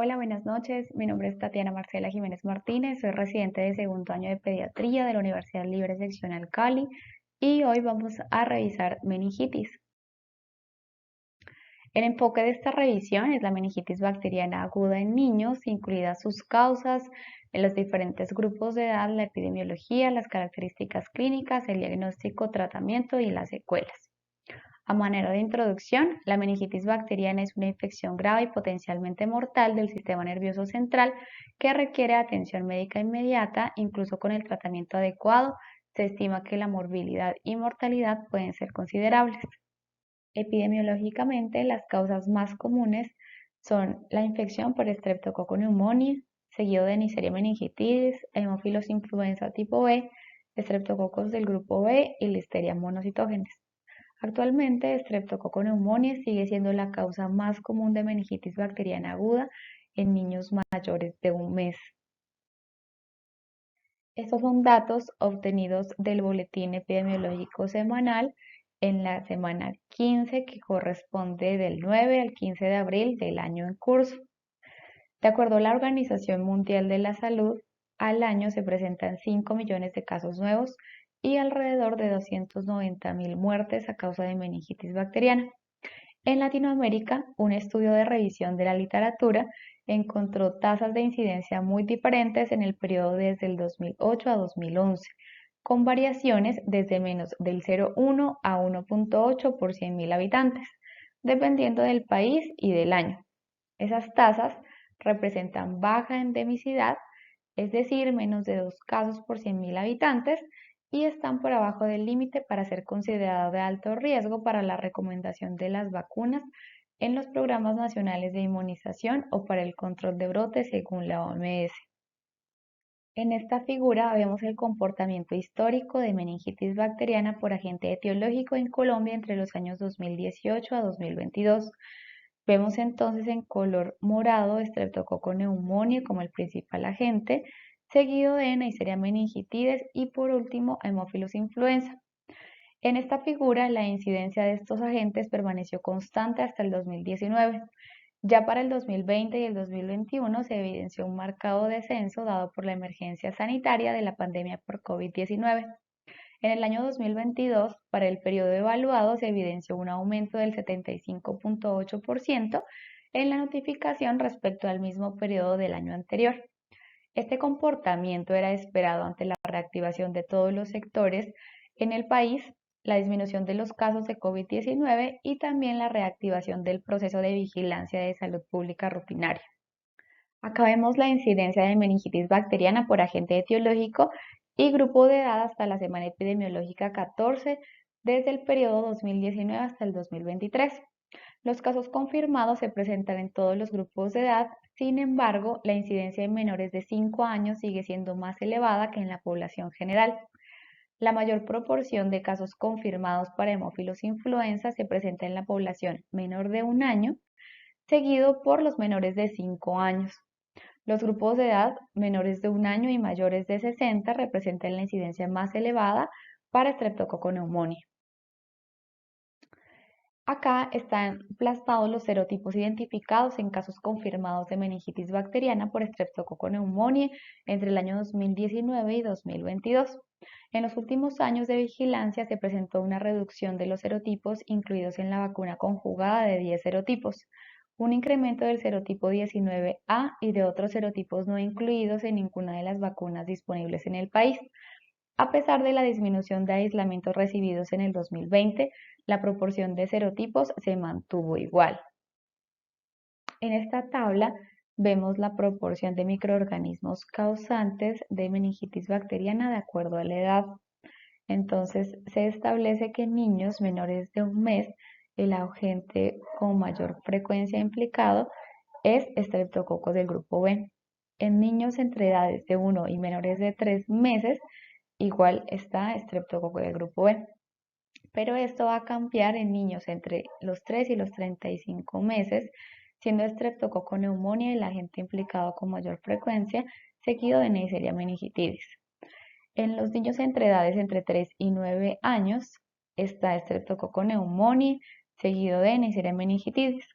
Hola, buenas noches. Mi nombre es Tatiana Marcela Jiménez Martínez. Soy residente de segundo año de pediatría de la Universidad Libre Seccional Cali y hoy vamos a revisar meningitis. El enfoque de esta revisión es la meningitis bacteriana aguda en niños, incluidas sus causas, en los diferentes grupos de edad, la epidemiología, las características clínicas, el diagnóstico, tratamiento y las secuelas. A manera de introducción, la meningitis bacteriana es una infección grave y potencialmente mortal del sistema nervioso central que requiere atención médica inmediata, incluso con el tratamiento adecuado. Se estima que la morbilidad y mortalidad pueden ser considerables. Epidemiológicamente, las causas más comunes son la infección por Streptococcus pneumoniae, seguido de Neisseria meningitidis, Haemophilus influenza tipo B, Streptococcus del grupo B y Listeria monocytogenes. Actualmente, Streptococcus pneumoniae sigue siendo la causa más común de meningitis bacteriana aguda en niños mayores de un mes. Estos son datos obtenidos del Boletín Epidemiológico Semanal en la semana 15, que corresponde del 9 al 15 de abril del año en curso. De acuerdo a la Organización Mundial de la Salud, al año se presentan 5 millones de casos nuevos y alrededor de 290.000 muertes a causa de meningitis bacteriana. En Latinoamérica, un estudio de revisión de la literatura encontró tasas de incidencia muy diferentes en el periodo desde el 2008 a 2011, con variaciones desde menos del 0,1 a 1,8 por 100.000 habitantes, dependiendo del país y del año. Esas tasas representan baja endemicidad, es decir, menos de 2 casos por 100.000 habitantes, y están por abajo del límite para ser considerado de alto riesgo para la recomendación de las vacunas en los programas nacionales de inmunización o para el control de brotes según la OMS. En esta figura vemos el comportamiento histórico de meningitis bacteriana por agente etiológico en Colombia entre los años 2018 a 2022. Vemos entonces en color morado Streptococcus pneumoniae como el principal agente, seguido de Neisseria meningitidis y por último Haemophilus influenza. En esta figura, la incidencia de estos agentes permaneció constante hasta el 2019. Ya para el 2020 y el 2021 se evidenció un marcado descenso dado por la emergencia sanitaria de la pandemia por COVID-19. En el año 2022, para el periodo evaluado, se evidenció un aumento del 75,8% en la notificación respecto al mismo periodo del año anterior. Este comportamiento era esperado ante la reactivación de todos los sectores en el país, la disminución de los casos de COVID-19 y también la reactivación del proceso de vigilancia de salud pública rutinaria. Acá vemos la incidencia de meningitis bacteriana por agente etiológico y grupo de edad hasta la semana epidemiológica 14, desde el periodo 2019 hasta el 2023. Los casos confirmados se presentan en todos los grupos de edad, sin embargo, la incidencia en menores de 5 años sigue siendo más elevada que en la población general. La mayor proporción de casos confirmados para Haemophilus influenza se presenta en la población menor de 1 año, seguido por los menores de 5 años. Los grupos de edad menores de 1 año y mayores de 60 representan la incidencia más elevada para Streptococcus pneumoniae. Acá están plasmados los serotipos identificados en casos confirmados de meningitis bacteriana por Streptococcus pneumoniae entre el año 2019 y 2022. En los últimos años de vigilancia se presentó una reducción de los serotipos incluidos en la vacuna conjugada de 10 serotipos, un incremento del serotipo 19A y de otros serotipos no incluidos en ninguna de las vacunas disponibles en el país. A pesar de la disminución de aislamientos recibidos en el 2020, la proporción de serotipos se mantuvo igual. En esta tabla vemos la proporción de microorganismos causantes de meningitis bacteriana de acuerdo a la edad. Entonces, se establece que en niños menores de un mes, el agente con mayor frecuencia implicado es Streptococcus del grupo B. En niños entre edades de 1 y menores de 3 meses, igual está Streptococcus del grupo B. Pero esto va a cambiar en niños entre los 3 y los 35 meses, siendo Streptococcus pneumoniae el agente implicado con mayor frecuencia, seguido de Neisseria meningitidis. En los niños entre edades entre 3 y 9 años está Streptococcus pneumoniae, seguido de Neisseria meningitidis.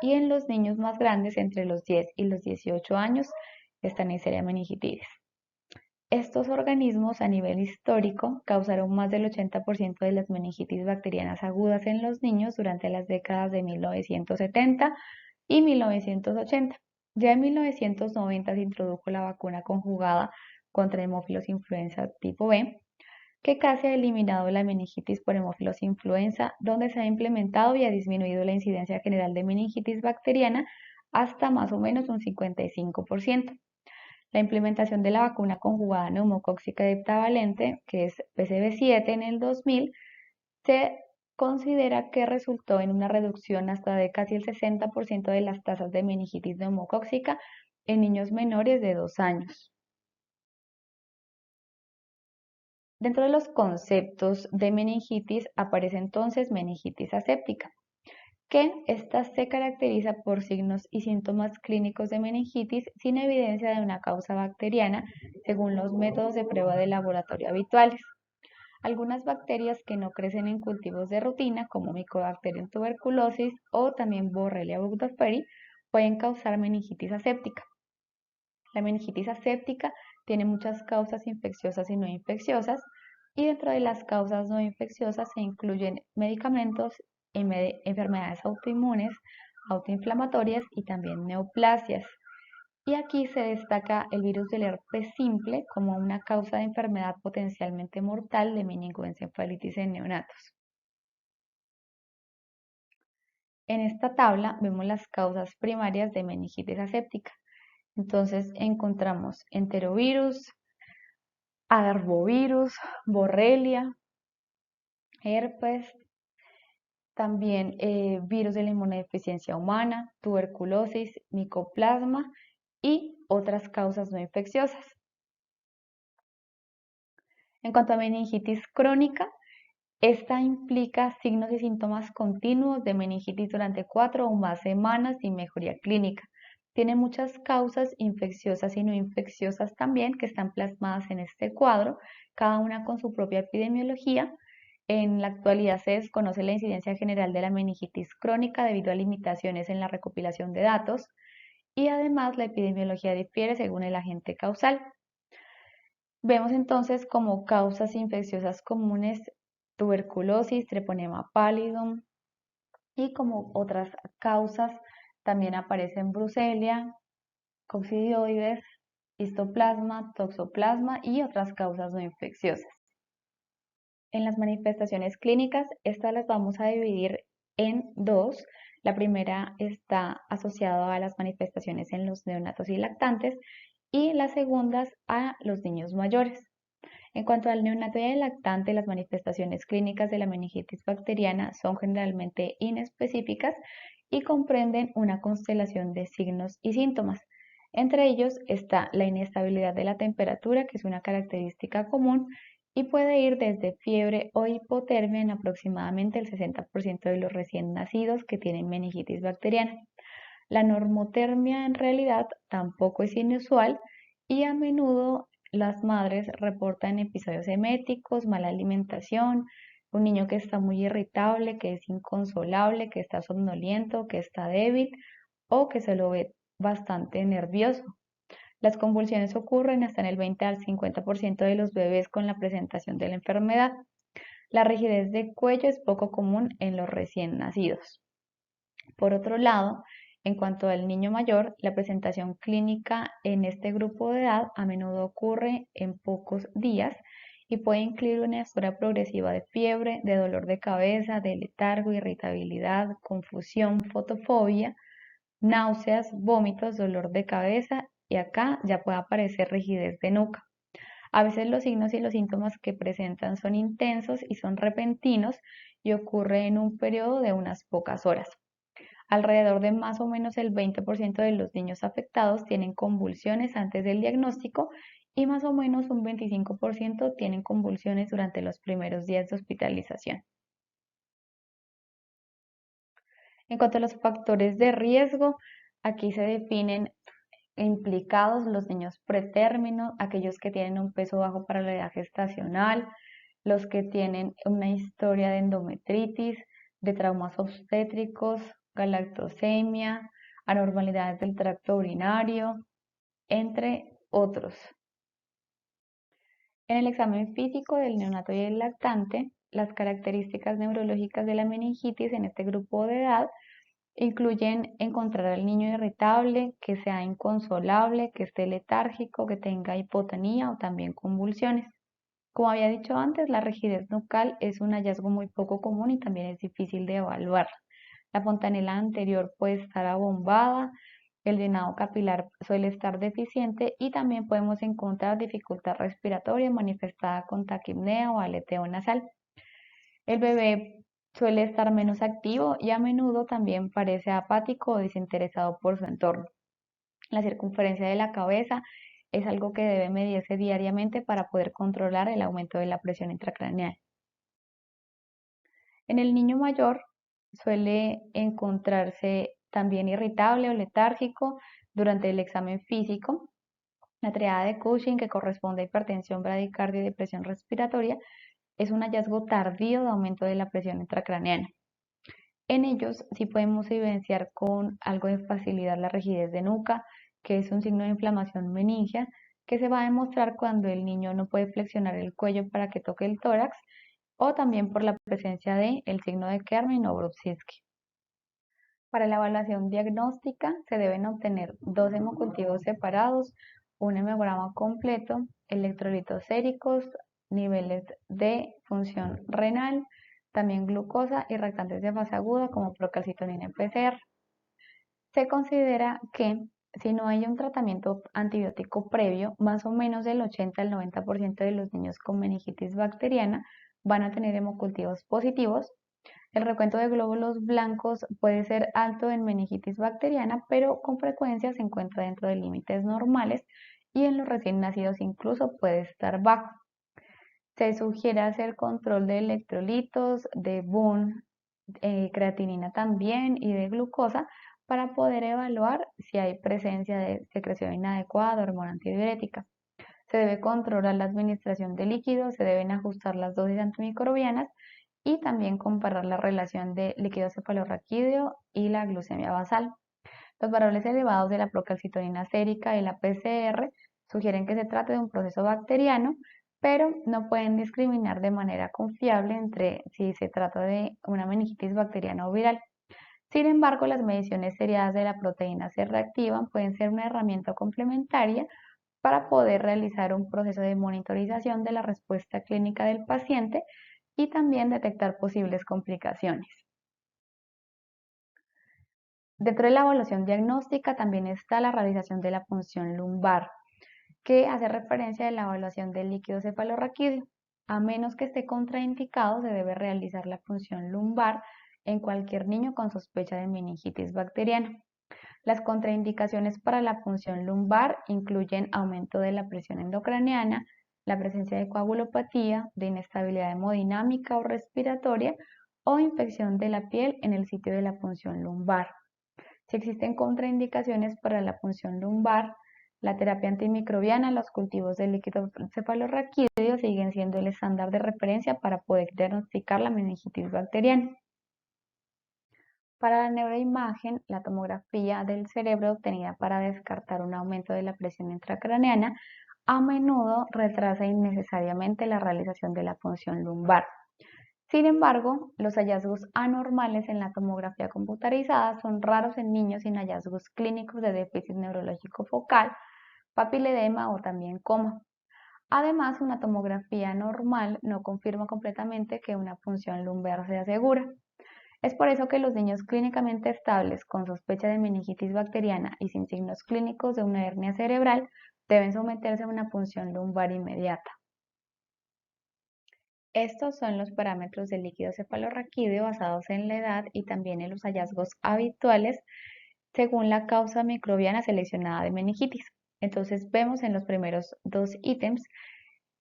y en los niños más grandes, entre los 10 y los 18 años, está Neisseria meningitidis. Estos organismos a nivel histórico causaron más del 80% de las meningitis bacterianas agudas en los niños durante las décadas de 1970 y 1980. Ya en 1990 se introdujo la vacuna conjugada contra hemófilos influenza tipo B, que casi ha eliminado la meningitis por hemófilos influenza, donde se ha implementado y ha disminuido la incidencia general de meningitis bacteriana hasta más o menos un 55%. La implementación de la vacuna conjugada neumocóxica heptavalente, que es PCV7 en el 2000, se considera que resultó en una reducción hasta de casi el 60% de las tasas de meningitis neumocóxica en niños menores de 2 años. Dentro de los conceptos de meningitis aparece entonces meningitis aséptica, que esta se caracteriza por signos y síntomas clínicos de meningitis sin evidencia de una causa bacteriana según los métodos de prueba de laboratorio habituales. Algunas bacterias que no crecen en cultivos de rutina, como Mycobacterium tuberculosis o también Borrelia burgdorferi, pueden causar meningitis aséptica. La meningitis aséptica tiene muchas causas infecciosas y no infecciosas, y dentro de las causas no infecciosas se incluyen medicamentos, enfermedades autoinmunes, autoinflamatorias y también neoplasias. Y aquí se destaca el virus del herpes simple como una causa de enfermedad potencialmente mortal de meningoencefalitis en neonatos. En esta tabla vemos las causas primarias de meningitis aséptica. Entonces encontramos enterovirus, arbovirus, borrelia, herpes, también virus de la inmunodeficiencia humana, tuberculosis, micoplasma y otras causas no infecciosas. En cuanto a meningitis crónica, esta implica signos y síntomas continuos de meningitis durante 4 o más semanas sin mejoría clínica. Tiene muchas causas infecciosas y no infecciosas también que están plasmadas en este cuadro, cada una con su propia epidemiología. En la actualidad se desconoce la incidencia general de la meningitis crónica debido a limitaciones en la recopilación de datos y además la epidemiología difiere según el agente causal. Vemos entonces como causas infecciosas comunes tuberculosis, treponema pallidum y como otras causas también aparecen brucelia, coccidioides, histoplasma, toxoplasma y otras causas no infecciosas. En las manifestaciones clínicas, estas las vamos a dividir en dos. La primera está asociada a las manifestaciones en los neonatos y lactantes y las segundas a los niños mayores. En cuanto al neonato y al lactante, las manifestaciones clínicas de la meningitis bacteriana son generalmente inespecíficas y comprenden una constelación de signos y síntomas. Entre ellos está la inestabilidad de la temperatura, que es una característica común, y puede ir desde fiebre o hipotermia en aproximadamente el 60% de los recién nacidos que tienen meningitis bacteriana. La normotermia en realidad tampoco es inusual y a menudo las madres reportan episodios eméticos, mala alimentación, un niño que está muy irritable, que es inconsolable, que está somnoliento, que está débil o que se lo ve bastante nervioso. Las convulsiones ocurren hasta en el 20 al 50% de los bebés con la presentación de la enfermedad. La rigidez de cuello es poco común en los recién nacidos. Por otro lado, en cuanto al niño mayor, la presentación clínica en este grupo de edad a menudo ocurre en pocos días y puede incluir una historia progresiva de fiebre, de dolor de cabeza, de letargo, irritabilidad, confusión, fotofobia, náuseas, vómitos, dolor de cabeza y acá ya puede aparecer rigidez de nuca. A veces los signos y los síntomas que presentan son intensos y son repentinos y ocurre en un periodo de unas pocas horas. Alrededor de más o menos el 20% de los niños afectados tienen convulsiones antes del diagnóstico y más o menos un 25% tienen convulsiones durante los primeros días de hospitalización. En cuanto a los factores de riesgo, aquí se definen implicados los niños pretérmino, aquellos que tienen un peso bajo para la edad gestacional, los que tienen una historia de endometritis, de traumas obstétricos, galactosemia, anormalidades del tracto urinario, entre otros. En el examen físico del neonato y el lactante, las características neurológicas de la meningitis en este grupo de edad incluyen encontrar al niño irritable, que sea inconsolable, que esté letárgico, que tenga hipotonía o también convulsiones. Como había dicho antes, la rigidez nucal es un hallazgo muy poco común y también es difícil de evaluar. La fontanela anterior puede estar abombada, el llenado capilar suele estar deficiente y también podemos encontrar dificultad respiratoria manifestada con taquipnea o aleteo nasal. El bebé suele estar menos activo y a menudo también parece apático o desinteresado por su entorno. La circunferencia de la cabeza es algo que debe medirse diariamente para poder controlar el aumento de la presión intracraneal. En el niño mayor suele encontrarse también irritable o letárgico durante el examen físico. La triada de Cushing, que corresponde a hipertensión, bradicardia y depresión respiratoria, es un hallazgo tardío de aumento de la presión intracraneana. En ellos sí podemos evidenciar con algo de facilidad la rigidez de nuca, que es un signo de inflamación meningia, que se va a demostrar cuando el niño no puede flexionar el cuello para que toque el tórax, o también por la presencia de el signo de Kerman o Brudzinski. Para la evaluación diagnóstica se deben obtener dos hemocultivos separados, un hemograma completo, electrolitos séricos, niveles de función renal, también glucosa y reactantes de fase aguda como procalcitonina y PCR. Se considera que si no hay un tratamiento antibiótico previo, más o menos del 80 al 90% de los niños con meningitis bacteriana van a tener hemocultivos positivos. El recuento de glóbulos blancos puede ser alto en meningitis bacteriana, pero con frecuencia se encuentra dentro de límites normales y en los recién nacidos incluso puede estar bajo. Se sugiere hacer control de electrolitos, de BUN, creatinina también y de glucosa para poder evaluar si hay presencia de secreción inadecuada o hormona antidiurética. Se debe controlar la administración de líquidos, se deben ajustar las dosis antimicrobianas y también comparar la relación de líquido cefalorraquídeo y la glucemia basal. Los valores elevados de la procalcitonina sérica y la PCR sugieren que se trata de un proceso bacteriano, pero no pueden discriminar de manera confiable entre si se trata de una meningitis bacteriana o viral. Sin embargo, las mediciones seriadas de la proteína C reactiva pueden ser una herramienta complementaria para poder realizar un proceso de monitorización de la respuesta clínica del paciente y también detectar posibles complicaciones. Dentro de la evaluación diagnóstica también está la realización de la punción lumbar, que hace referencia a la evaluación del líquido cefalorraquídeo. A menos que esté contraindicado, se debe realizar la punción lumbar en cualquier niño con sospecha de meningitis bacteriana. Las contraindicaciones para la punción lumbar incluyen aumento de la presión endocraneana, la presencia de coagulopatía, de inestabilidad hemodinámica o respiratoria o infección de la piel en el sitio de la punción lumbar. Si existen contraindicaciones para la punción lumbar, la terapia antimicrobiana, los cultivos de líquido cefalorraquídeo siguen siendo el estándar de referencia para poder diagnosticar la meningitis bacteriana. Para la neuroimagen, la tomografía del cerebro obtenida para descartar un aumento de la presión intracraneana a menudo retrasa innecesariamente la realización de la punción lumbar. Sin embargo, los hallazgos anormales en la tomografía computarizada son raros en niños sin hallazgos clínicos de déficit neurológico focal, papiledema o también coma. Además, una tomografía normal no confirma completamente que una punción lumbar sea segura. Es por eso que los niños clínicamente estables con sospecha de meningitis bacteriana y sin signos clínicos de una hernia cerebral deben someterse a una punción lumbar inmediata. Estos son los parámetros del líquido cefalorraquídeo basados en la edad y también en los hallazgos habituales según la causa microbiana seleccionada de meningitis. Entonces vemos en los primeros dos ítems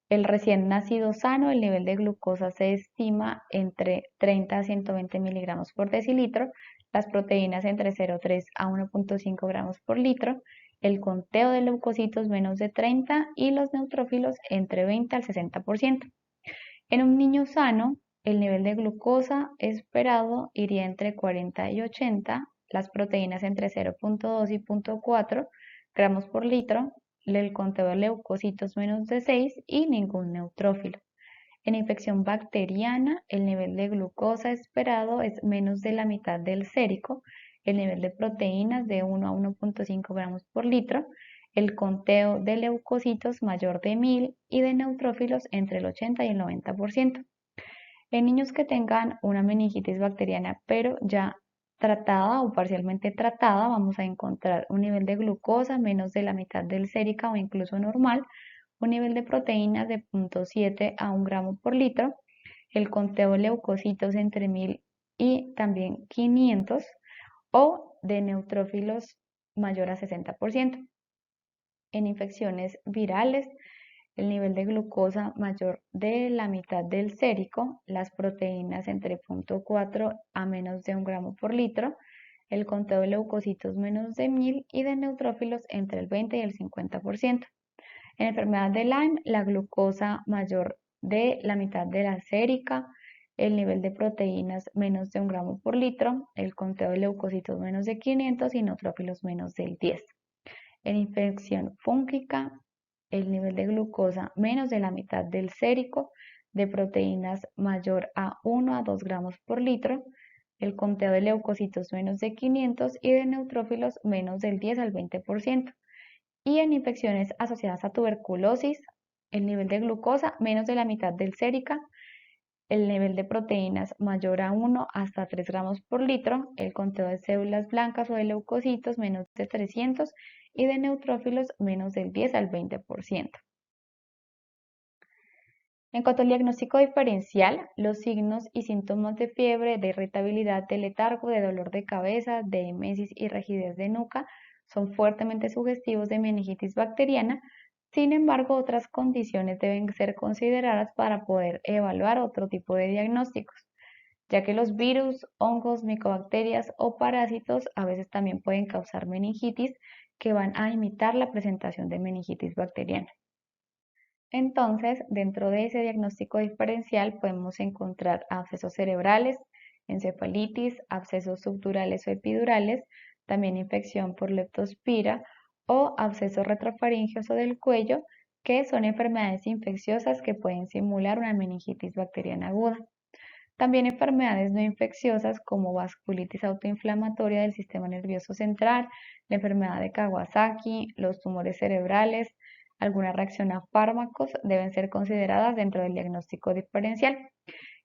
el recién nacido sano, el nivel de glucosa se estima entre 30 a 120 miligramos por decilitro, las proteínas entre 0,3 a 1,5 gramos por litro, el conteo de leucocitos menos de 30 y los neutrófilos entre 20 al 60%. En un niño sano, el nivel de glucosa esperado iría entre 40 y 80, las proteínas entre 0,2 y 0,4 gramos por litro, el conteo de leucocitos menos de 6 y ningún neutrófilo. En infección bacteriana, el nivel de glucosa esperado es menos de la mitad del sérico, el nivel de proteínas de 1 a 1,5 gramos por litro, el conteo de leucocitos mayor de 1000 y de neutrófilos entre el 80 y el 90%. En niños que tengan una meningitis bacteriana, pero ya tratada o parcialmente tratada, vamos a encontrar un nivel de glucosa menos de la mitad del sérica o incluso normal, un nivel de proteínas de 0,7 a 1 gramo por litro, el conteo de leucocitos entre 1000 y también 500 o de neutrófilos mayor a 60%. En infecciones virales, el nivel de glucosa mayor de la mitad del sérico, las proteínas entre 0,4 a menos de 1 gramo por litro, el conteo de leucocitos menos de 1000 y de neutrófilos entre el 20 y el 50%. En enfermedad de Lyme, la glucosa mayor de la mitad de la sérica, el nivel de proteínas menos de 1 gramo por litro, el conteo de leucocitos menos de 500 y neutrófilos menos del 10. En infección fúngica, el nivel de glucosa menos de la mitad del sérico, de proteínas mayor a 1 a 2 gramos por litro, el conteo de leucocitos menos de 500 y de neutrófilos menos del 10 al 20%. Y en infecciones asociadas a tuberculosis, el nivel de glucosa menos de la mitad del sérica, el nivel de proteínas mayor a 1 hasta 3 gramos por litro, el conteo de células blancas o de leucocitos menos de 300 y de neutrófilos menos del 10 al 20%. En cuanto al diagnóstico diferencial, los signos y síntomas de fiebre, de irritabilidad, de letargo, de dolor de cabeza, de emesis y rigidez de nuca son fuertemente sugestivos de meningitis bacteriana. Sin embargo, otras condiciones deben ser consideradas para poder evaluar otro tipo de diagnósticos, ya que los virus, hongos, micobacterias o parásitos a veces también pueden causar meningitis que van a imitar la presentación de meningitis bacteriana. Entonces, dentro de ese diagnóstico diferencial podemos encontrar abscesos cerebrales, encefalitis, abscesos subdurales o epidurales, también infección por leptospira o abscesos retrofaringeos o del cuello, que son enfermedades infecciosas que pueden simular una meningitis bacteriana aguda. También enfermedades no infecciosas como vasculitis autoinflamatoria del sistema nervioso central, la enfermedad de Kawasaki, los tumores cerebrales, alguna reacción a fármacos deben ser consideradas dentro del diagnóstico diferencial.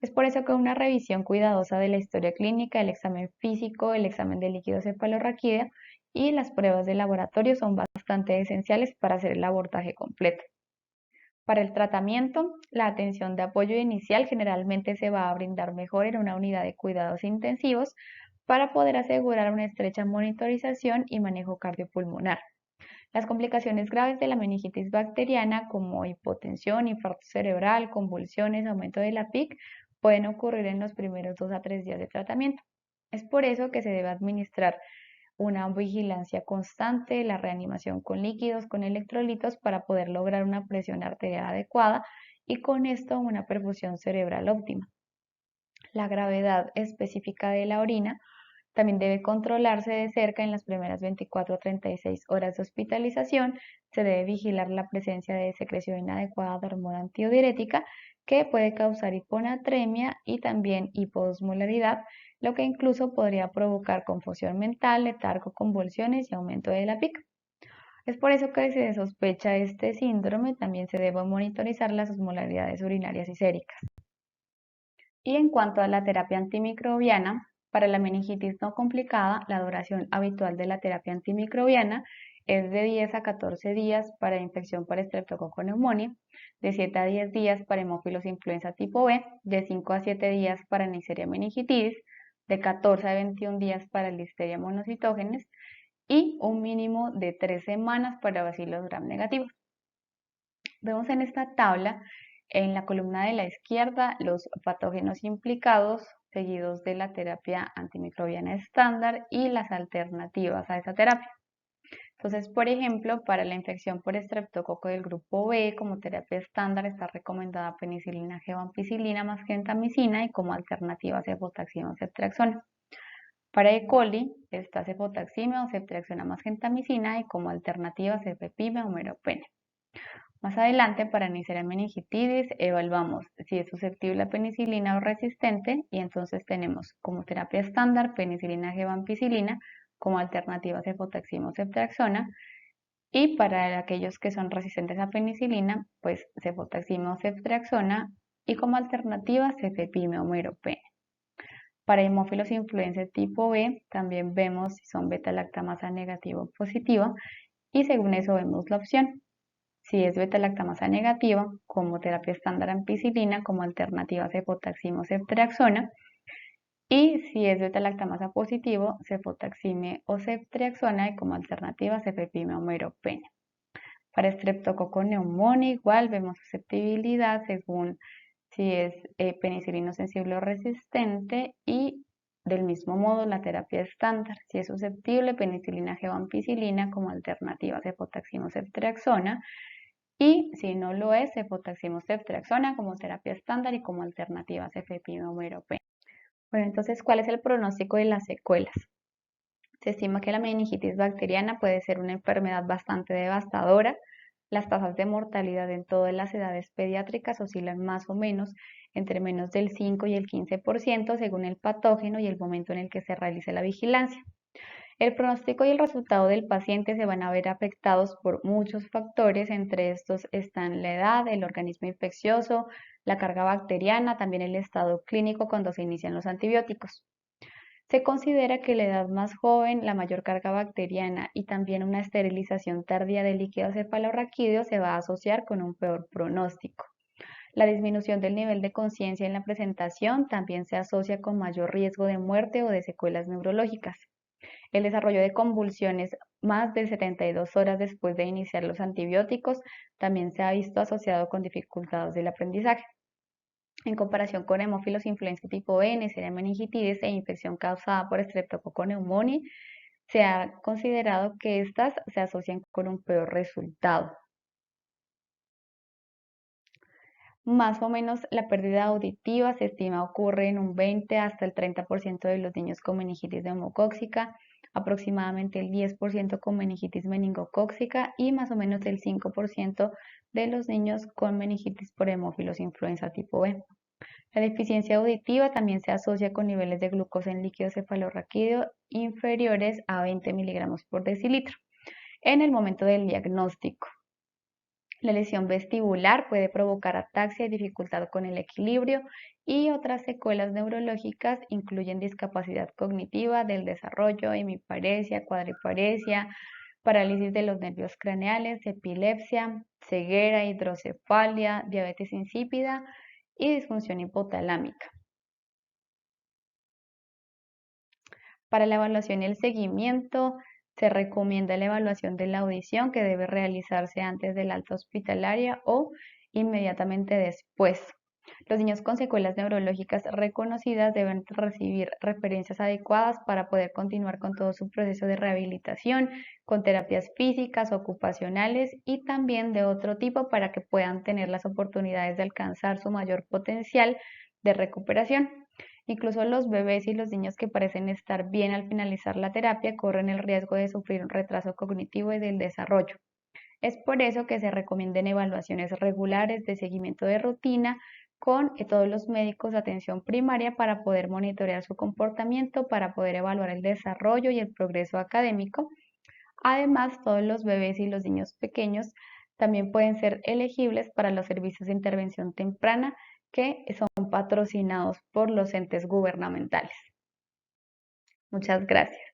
Es por eso que una revisión cuidadosa de la historia clínica, el examen físico, el examen de líquido cefalorraquídeo y las pruebas de laboratorio son bastante esenciales para hacer el abordaje completo. Para el tratamiento, la atención de apoyo inicial generalmente se va a brindar mejor en una unidad de cuidados intensivos para poder asegurar una estrecha monitorización y manejo cardiopulmonar. Las complicaciones graves de la meningitis bacteriana, como hipotensión, infarto cerebral, convulsiones, aumento de la PIC, pueden ocurrir en los primeros 2 a 3 días de tratamiento. Es por eso que se debe administrar una vigilancia constante, la reanimación con líquidos, con electrolitos para poder lograr una presión arterial adecuada y con esto una perfusión cerebral óptima. La gravedad específica de la orina también debe controlarse de cerca en las primeras 24 a 36 horas de hospitalización. Se debe vigilar la presencia de secreción inadecuada de hormona antidiurética que puede causar hiponatremia y también hiposmolaridad, lo que incluso podría provocar confusión mental, letargo, convulsiones y aumento de la PIC. Es por eso que si se sospecha este síndrome, también se debe monitorizar las osmolaridades urinarias y séricas. Y en cuanto a la terapia antimicrobiana, para la meningitis no complicada, la duración habitual de la terapia antimicrobiana es de 10 a 14 días para infección por Streptococcus pneumoniae, de 7 a 10 días para hemófilos influenza tipo B, de 5 a 7 días para Neisseria meningitidis, de 14 a 21 días para Listeria monocytogenes y un mínimo de 3 semanas para bacilos gram negativos. Vemos en esta tabla, en la columna de la izquierda, los patógenos implicados, seguidos de la terapia antimicrobiana estándar y las alternativas a esa terapia. Entonces, por ejemplo, para la infección por estreptococo del grupo B, como terapia estándar está recomendada penicilina G o ampicilina más gentamicina y como alternativa cefotaxima o ceftriaxona. Para E. coli está cefotaxima o ceftriaxona más gentamicina y como alternativa cefepime o meropenem. Más adelante, para Neisseria meningitidis, evaluamos si es susceptible a penicilina o resistente y entonces tenemos como terapia estándar penicilina G o ampicilina, como alternativa cefotaxima o ceftriaxona, y para aquellos que son resistentes a penicilina, pues cefotaxima o ceftriaxona, y como alternativa cefepime o meropenem. Para hemófilos influenza tipo B, también vemos si son beta-lactamasa negativa o positiva, y según eso vemos la opción. Si es beta-lactamasa negativa, como terapia estándar ampicilina, como alternativa cefotaxima o ceftriaxona, y si es beta-lactamasa positivo, cefotaxime o ceftriaxona, y como alternativa cefepime o meropenem. Para Streptococcus pneumoniae igual vemos susceptibilidad según si es penicilino sensible o resistente, y del mismo modo la terapia estándar. Si es susceptible, penicilina G o ampicilina como alternativa cefotaxima o ceftriaxona, y si no lo es, cefotaxima o ceftriaxona como terapia estándar y como alternativa cefepime o meropenem. Bueno, entonces, ¿cuál es el pronóstico de las secuelas? Se estima que la meningitis bacteriana puede ser una enfermedad bastante devastadora. Las tasas de mortalidad en todas las edades pediátricas oscilan más o menos entre menos del 5 y el 15% según el patógeno y el momento en el que se realice la vigilancia. El pronóstico y el resultado del paciente se van a ver afectados por muchos factores, entre estos están la edad, el organismo infeccioso, la carga bacteriana, también el estado clínico cuando se inician los antibióticos. Se considera que la edad más joven, la mayor carga bacteriana y también una esterilización tardía del líquido cefalorraquídeo se va a asociar con un peor pronóstico. La disminución del nivel de conciencia en la presentación también se asocia con mayor riesgo de muerte o de secuelas neurológicas. El desarrollo de convulsiones más de 72 horas después de iniciar los antibióticos también se ha visto asociado con dificultades del aprendizaje. En comparación con hemófilos influenza tipo B, Neisseria meningitidis e infección causada por Streptococcus pneumoniae, se ha considerado que estas se asocian con un peor resultado. Más o menos la pérdida auditiva se estima ocurre en un 20 hasta el 30% de los niños con meningitis neumocóxica, aproximadamente el 10% con meningitis meningocóxica y más o menos el 5% de los niños con meningitis por hemófilos influenza tipo B. La deficiencia auditiva también se asocia con niveles de glucosa en líquido cefalorraquídeo inferiores a 20 miligramos por decilitro en el momento del diagnóstico. La lesión vestibular puede provocar ataxia y dificultad con el equilibrio, y otras secuelas neurológicas incluyen discapacidad cognitiva del desarrollo, hemiparesia, cuadriparesia, parálisis de los nervios craneales, epilepsia, ceguera, hidrocefalia, diabetes insípida y disfunción hipotalámica. Para la evaluación y el seguimiento, se recomienda la evaluación de la audición que debe realizarse antes del alta hospitalaria o inmediatamente después. Los niños con secuelas neurológicas reconocidas deben recibir referencias adecuadas para poder continuar con todo su proceso de rehabilitación, con terapias físicas, ocupacionales y también de otro tipo para que puedan tener las oportunidades de alcanzar su mayor potencial de recuperación. Incluso los bebés y los niños que parecen estar bien al finalizar la terapia corren el riesgo de sufrir un retraso cognitivo y del desarrollo. Es por eso que se recomiendan evaluaciones regulares de seguimiento de rutina con todos los médicos de atención primaria para poder monitorear su comportamiento, para poder evaluar el desarrollo y el progreso académico. Además, todos los bebés y los niños pequeños también pueden ser elegibles para los servicios de intervención temprana que son patrocinados por los entes gubernamentales. Muchas gracias.